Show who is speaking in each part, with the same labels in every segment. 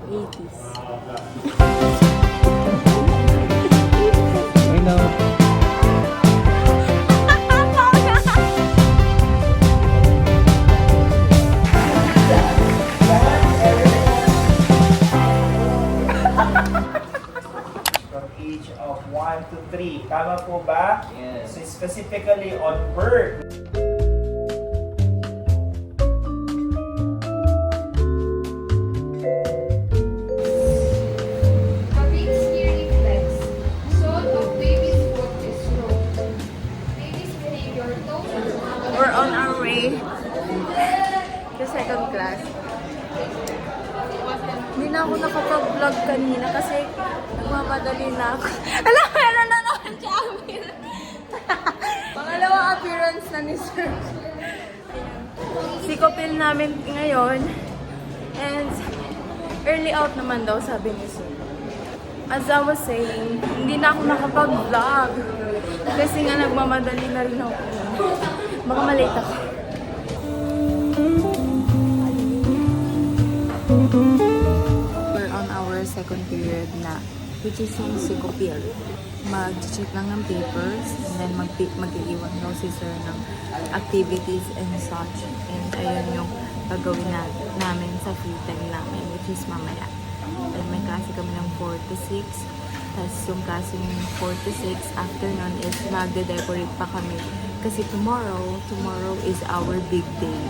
Speaker 1: 80s.
Speaker 2: I know.
Speaker 3: From age of 1 to 3. Tama po ba?
Speaker 2: Yes.
Speaker 3: So specifically on birth.
Speaker 4: Having skin reflex. Sole of baby's foot is low. Baby's behavior total.
Speaker 1: We're on our way to second class. Hindi na ako nakapag-vlog kanina kasi nagmamadali na ako. Alam, meron na naman siya Amir. Pangalawang appearance na ni Sir. Sikopil namin ngayon. And early out naman daw, sabi ni Sir. As I was saying, hindi na ako nakapag-vlog. Kasi nga nagmamadali na rin ako. Baka malate ako. We're on our second period na, which is yung Sikopil. Mag-check lang ng papers and then mag-iiwan daw si Sir ng activities and such. And ayun yung gagawin namin sa free time namin, which is mamaya. And may klase kami ng 4 to 6. Tapos yung klase ng 4 to 6, after nun is magde-decorate pa kami. Kasi tomorrow is our big day.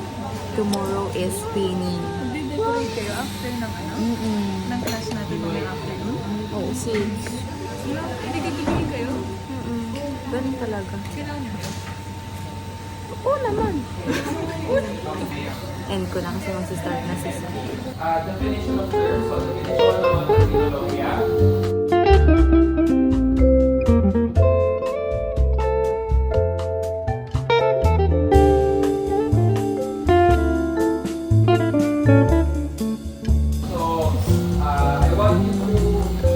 Speaker 1: Tomorrow is pinning.
Speaker 5: Mag-decorate kayo after ng ano? Ng class natin ng afternoon?
Speaker 1: Oo, sis.
Speaker 5: Nagkikigil kayo?
Speaker 1: Ganun talaga.
Speaker 5: Kailangan nyo kayo?
Speaker 1: Oo naman. End ko na kasi mag-start na si Sir.
Speaker 3: Definition of terms. So definition naman ng filologia. So, I want you to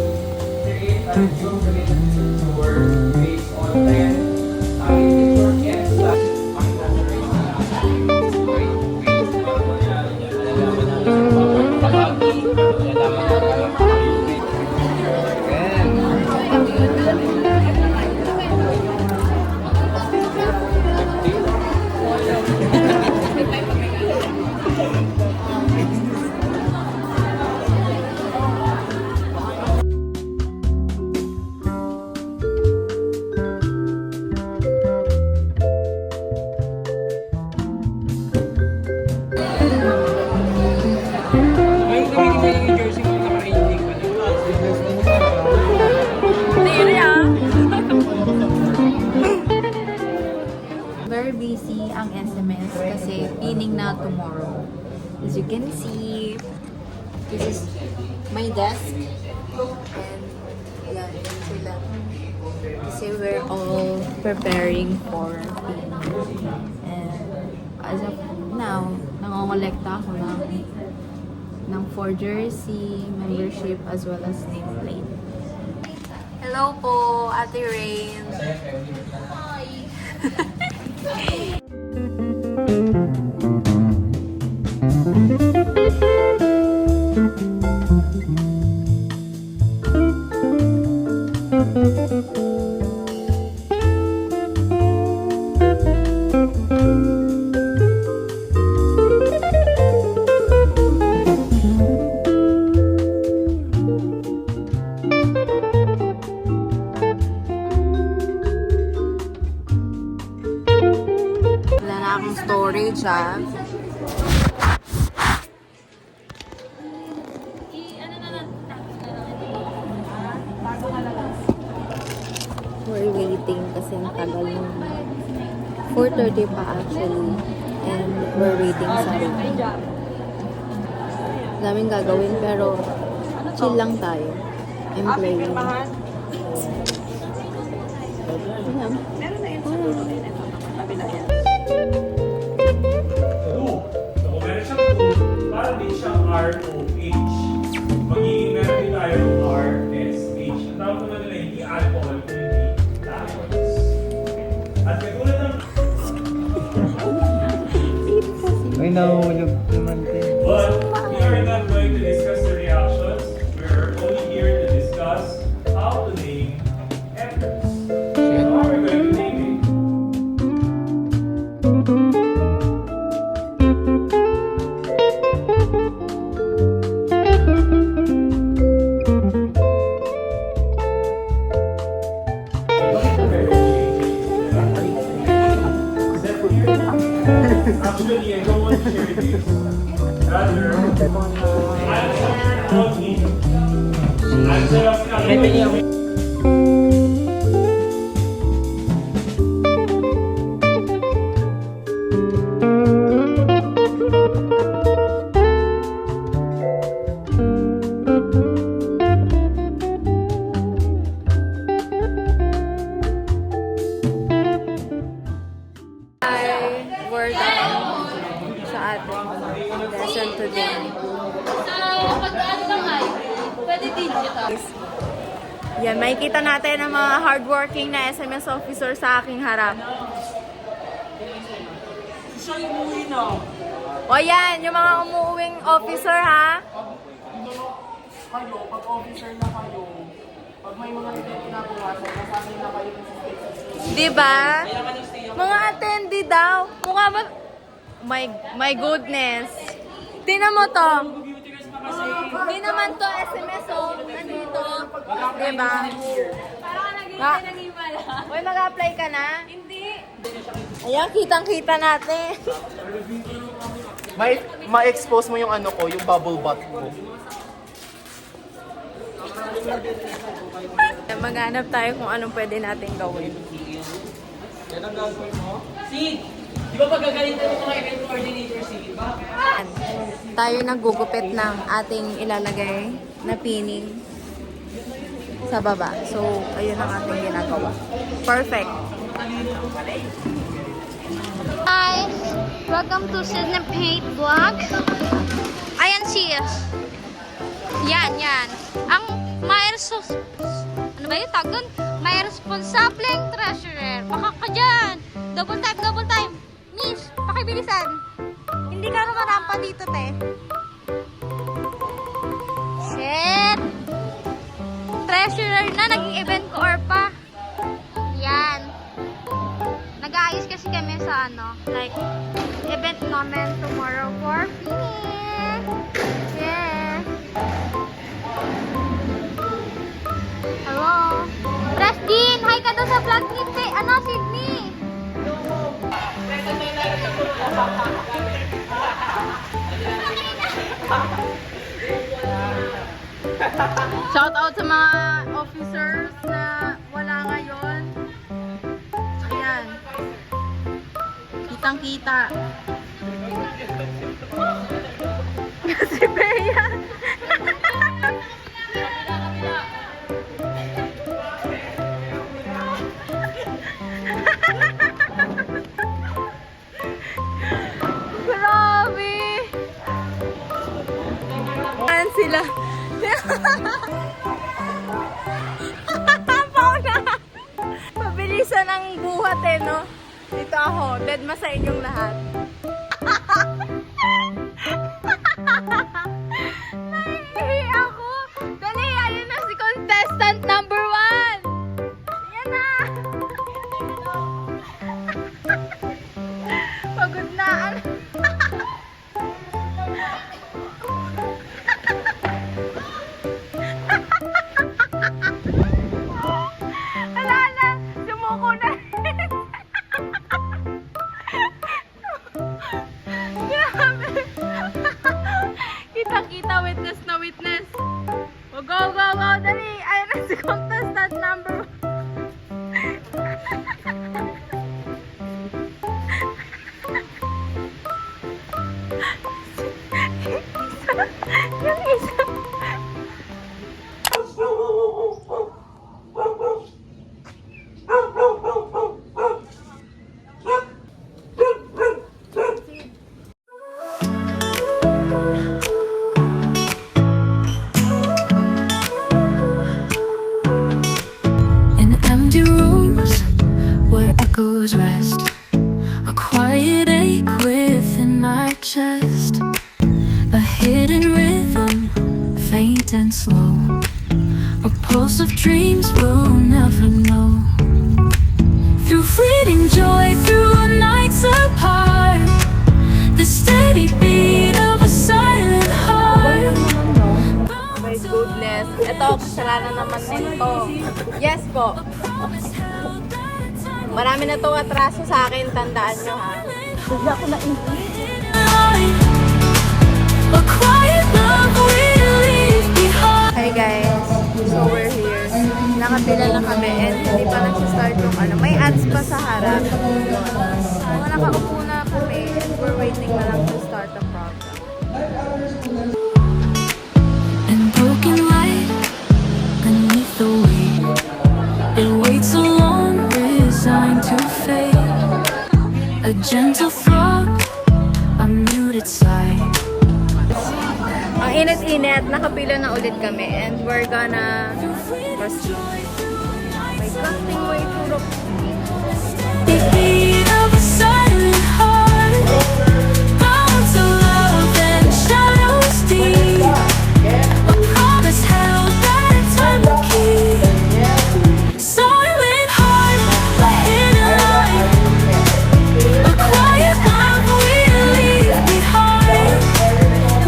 Speaker 3: create a geographic tour based on 10 literature and
Speaker 1: Very busy ang SMS kasi pinning na tomorrow. As you can see, this is my desk. And yan, yan sila. Kasi we're all preparing for pinning. And as of now, nangongolekta ako ng for jersey, membership, as well as nameplate. Hello po, Ate Rain. Wala na akong storage, ha. We're waiting kasi ang tagal nung 4:30 pa actually. And we're waiting sa room. Daming gagawin pero chill lang tayo. I'm playing. Ayan.
Speaker 6: Kung meron siyang 2, parang din siyang ROH. Magiging meron din tayong RSH. Ang tawag naman nila hindi alcohol, kundi tacos. At katulad ng...
Speaker 2: Ay, nahulog naman din.
Speaker 6: But we are not going to discuss the reactions only. Answer of the
Speaker 1: Hi, we're done sa ating lesson today. Yan, makikita natin ang mga hardworking na SMS officer sa aking harap. O yan, yung mga umuuwing officer ha.
Speaker 3: Kayo, pag officer na kayo, pag may mga hindi pinabukasan, nasabi na kayo ng
Speaker 1: Diba? Mga attendee daw. Mukha ba? My goodness. Tingnan mo to. Hindi naman to SMS oh. Nandito. Diba? Parang nag-iwala. Uy, mag-apply ka na? Hindi. Ayan, kitang-kita natin.
Speaker 3: Ma-expose mo yung ano ko, yung bubble butt ko.
Speaker 1: Maghanap tayo kung anong pwede natin gawin.
Speaker 2: Yan ang gagawin mo? Sid! Di ba pagagalitan mo mga event coordinator, Sid? Bakit?
Speaker 1: Tayo naggugupit ng ating ilalagay na pinning sa baba. So, ayun ang ating ginagawa. Perfect.
Speaker 7: Hi! Welcome to Sydney Paint Vlog. Ayan siya. Yan. Ang ano ba yung tag doon? May responsableng treasurer. Baka ka dyan. Double time. Miss, pakibilisan. Hindi ka naman rampa dito, te. Shit! Treasurer na, naging event ko or pa. Yan. Nag-aayos kasi kami sa like, event namin tomorrow for finish. Yeah. Hello. Prestin, hi ka doon sa vlog ni Sydney.
Speaker 1: Shout out sa mga officers na wala ngayon. Ayan. Kitang-kita. Si Bea. Grabe. Ayan sila. Pauna. Pabilisan ang buhat eh, no? Dito ako. Dead ma sa inyong lahat. Naiihi ako. Dali, ayun na si contestant number 1. Yan na. Pagod na. Wala na. Sumuko na. Grabe. Kita-kita, witness na witness. Oh, go. Dali. Ayun na si contestant number 1. Yung isa.
Speaker 8: In empty rooms where echoes rest, a quiet ache within my chest, a hidden rhythm, faint and slow, a pulse of dreams we'll never know. Through fleeting joy, through nights apart, the steady beat of a silent heart.
Speaker 1: My goodness. Ito, kasalanan naman nito. Yes po. Marami na itong atraso sa akin. Tandaan nyo ha. Bigla ko na
Speaker 8: A quiet love we leave
Speaker 1: nakapila na kami and hindi pa nag-start yung ano. May ads pa sa harap. Yun. Mga nakaupo na kami and we're waiting na lang to start the program.
Speaker 8: And broken light beneath the weight. It waits alone, resigned to fade. A gentle throb, a muted sigh.
Speaker 1: Ang init-init, nakapila na ulit kami and we're gonna proceed. May casting way to
Speaker 8: The beat of a silent heart, bound to love and shadows deep. A promise held that time will keep. Silent heart, a hidden light, a quiet love we leave behind.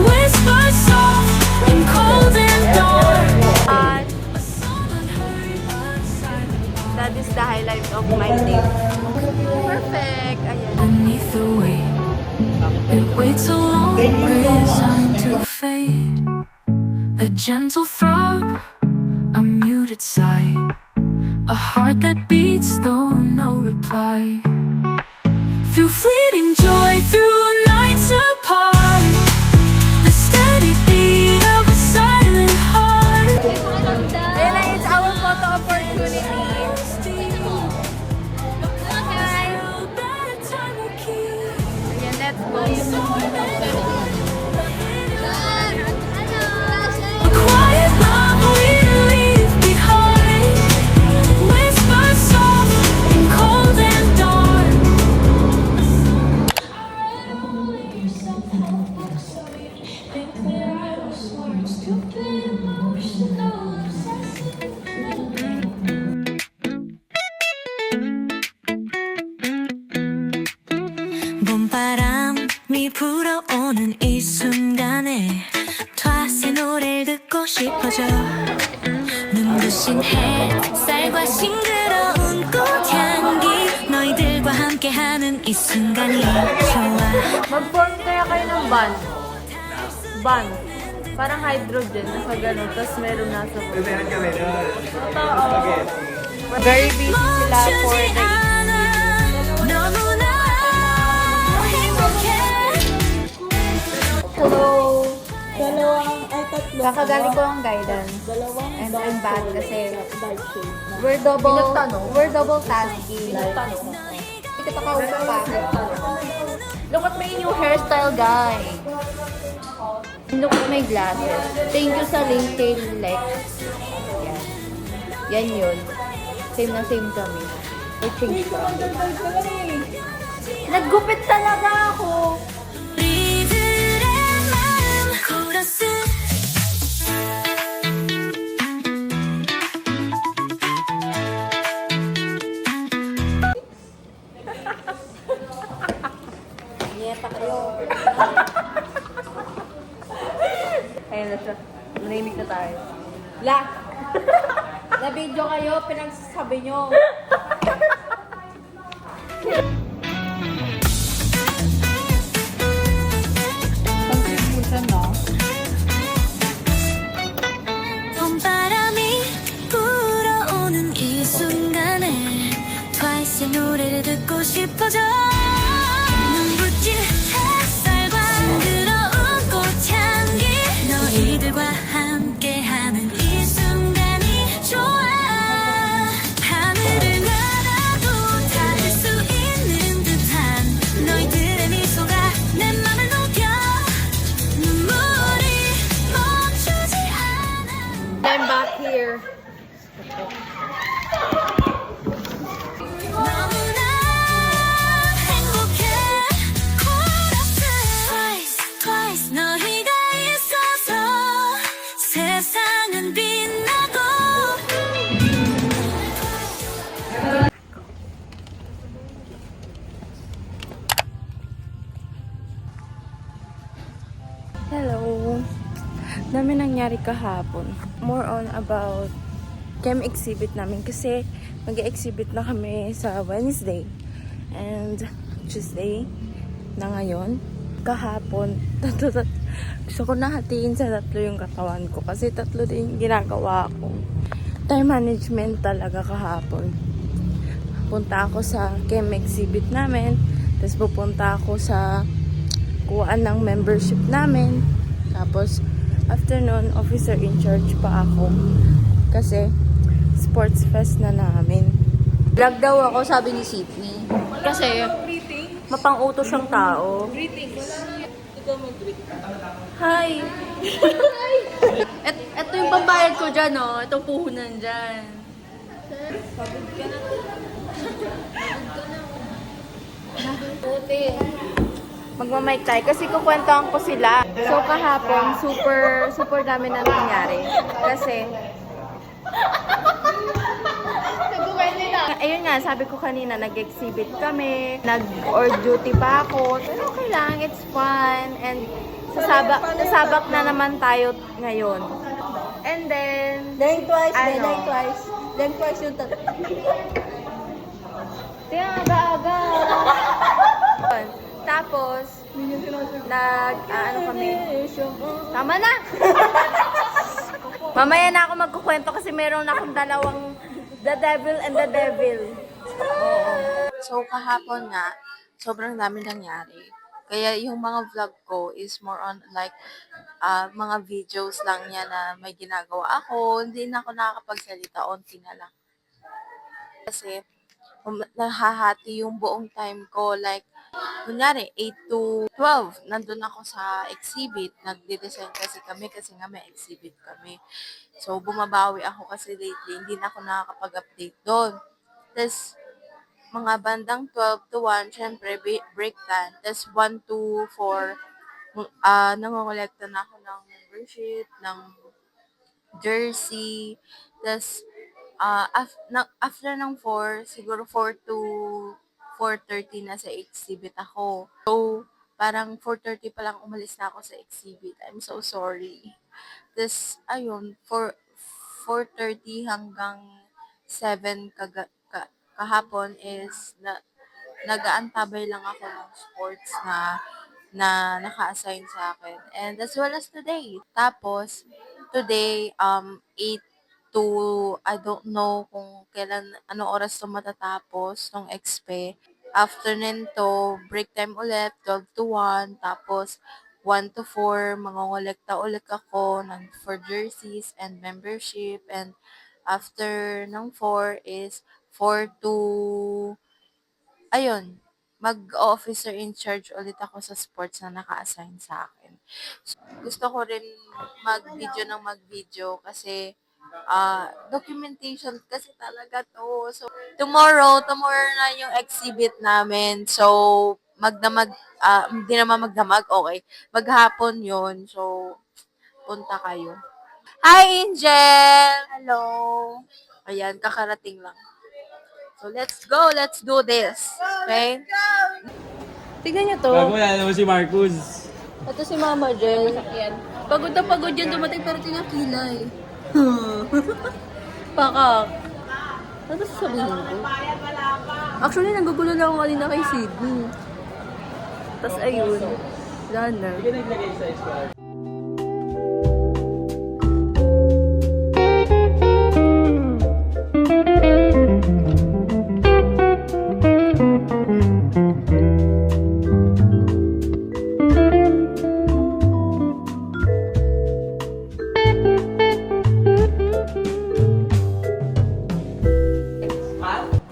Speaker 8: Whisper soft in cold and dark.
Speaker 1: at that is the highlight of my day. Perfect! Ayan.
Speaker 8: Beneath the weight, it waits alone, resigned to fade. A gentle throb, a muted sigh, a heart that beats though no reply. Through fleeting joy, through nights apart, the steady beat of a silent heart.
Speaker 1: Ayan na, it's our photo opportunity. Ayan, let's go.
Speaker 8: A quiet love we leave behind. Whisper soft in cold and dark. 봄바람이 불어오는 이 순간에 트와이스의 노래를 듣고 싶어져. 눈부신 햇살과 싱그러운 꽃향기 너희들과 함께하는 이 순간이 좋아.
Speaker 1: Mag-form kaya kayo ng band. Band. Parang hydrogen. Nasa ganun. Tapos meron nasa baba. Very busy sila for the
Speaker 8: 너무나 행복해.
Speaker 1: Hello! Kakagaling ko ang guidance. And I'm back kasi we're double tasking. Hindi kita kausap pa. Look at my new hairstyle, guys. Look at my glasses. Thank you sa LinkedIn Lex. Yan. Yan yun. Same na same kami. I changed ka. Naggupit talaga ako.
Speaker 8: 우리들의 마음 코러스.
Speaker 1: Ayun na siya. Manahimik na tayo. La! Na-video kayo, pinagsasabi nyo.
Speaker 8: 봄바람이 불어오는 이 순간에 트와이스의 노래를 듣고 싶어져. 눈부신 햇살과 그러운 꽃향기 너희들과 함께하는 이 순간이 좋아. 하늘을 날아도 닿을 수 있는 듯한 너희들의 미소가 내 맘을 녹여. 눈물이 멈추지 않아.
Speaker 1: I'm back here.
Speaker 8: 너무나 행복해. 코러스. Twice, twice 너희가 있어서 세상은 빛나고.
Speaker 1: Hello! Dami nangyari kahapon. More on about chem exhibit namin kasi mag-exhibit na kami sa Wednesday and Tuesday na ngayon. Kahapon, gusto ko nahatiin sa tatlo yung katawan ko kasi tatlo din yung ginagawa ko. time management talaga kahapon. Punta ako sa chem exhibit namin. Tapos pupunta ako sa kuhaan ng membership namin. Tapos afternoon, officer in charge pa ako. Kasi sports fest na namin. Vlog daw ako, sabi ni Sydney. Kasi mapang-uto siyang tao. Hi! Ito yung pambayad ko dyan, oh. Itong puhunan dyan. Magmamic tayo kasi kukwentuhan ko sila. So kahapon, super dami na nangyari. Kasi ayun nga, sabi ko kanina, nag-exhibit kami, nag-or duty pa ako. Pero okay lang, it's fun. And sasabak na naman tayo ngayon. And then,
Speaker 9: Dahil twice,
Speaker 1: ano?
Speaker 9: dahil twice. Dahil twice yung tatlo.
Speaker 1: Kaya aga-aga. Tapos, ano kami. Tama na! Mamaya na ako magkukwento kasi meron na akong dalawang The Devil and the Devil. Oo. So, kahapon nga, sobrang dami nangyari. Kaya yung mga vlog ko is more on like mga videos lang niya na may ginagawa ako. Hindi na ako nakakapagsalita, onti na lang. Kasi nahahati yung buong time ko. Like, kunyari, 8 to 12, nandun ako sa exhibit. Nagde-design kasi kami kasi nga may exhibit kami. So, bumabawi ako kasi lately, hindi na ako nakakapag-update doon. Tapos, mga bandang 12 to 1, syempre, break time. Tapos, 1 to 4, nangongolekta na ako ng membership, ng jersey. Tapos, after ng 4, siguro 4 to 4:30 na sa exhibit ako. So, parang 4:30 pa lang umalis na ako sa exhibit. I'm so sorry. Tapos, ayun, 4:30 hanggang 7 kahapon is nag-aantabay lang ako ng sports na naka-assign sa akin. And as well as today. Tapos, today, 8 to, I don't know kung kailan, anong oras to matatapos ng XP. Afternoon to, break time ulit, 12 to 1, tapos 1 to 4, mangongolekta ulit ako for jerseys and membership. And after ng 4 is 4 to, ayun, mag-officer in charge ulit ako sa sports na naka-assign sa akin. So, gusto ko rin mag-video kasi documentation kasi talaga to. So, tomorrow na yung exhibit namin. So, hindi naman magdamag, okay. Maghapon yun. So, punta kayo. Hi, Angel! Hello! Ayan, kakarating lang. So, let's go. Let's do this. Okay? Tignan niyo to.
Speaker 2: Bago wala naman si Marcus.
Speaker 1: Ito si Mama Jel. Pagod na pagod yan dumating pero tinakilay. Pakak. Ano sasabihin ko? Actually, nagugulo na ako kanina kay Sydney. Tapos ayun. Wala na.
Speaker 2: Hindi ka naglagay sa squad.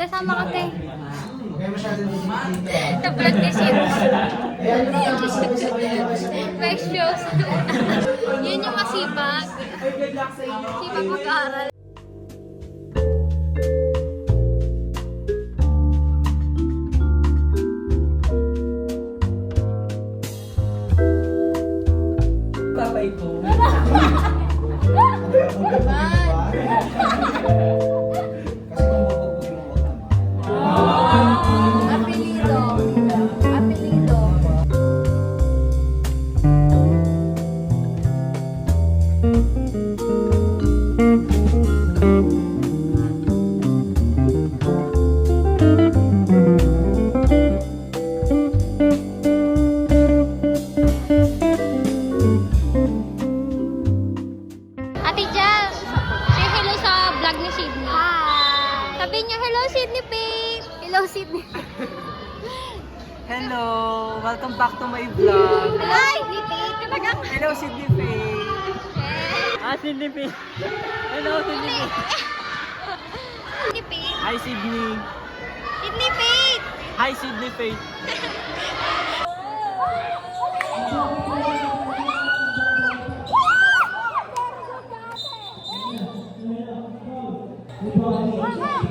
Speaker 7: Kasama ka, te. Tablat ni Sid. May shows. Yun yung masipag. Sipag mag-aaral.
Speaker 2: Tatay ko.
Speaker 1: Apelido. Apelido.
Speaker 7: vlog ni Sydney. Hi! Sabi niya, hello Sydney Pink! Hello Sydney.
Speaker 2: Hello! Welcome back to my vlog.
Speaker 7: Hello Sydney Pink! Talagang...
Speaker 2: Hello, Sydney Faye! Sydney Faye! Hello, Sydney Faye!
Speaker 7: Sydney Pink!
Speaker 2: Hi, Sydney!
Speaker 7: Sydney Pink!
Speaker 2: Hi, Sydney Faye!
Speaker 7: Wow!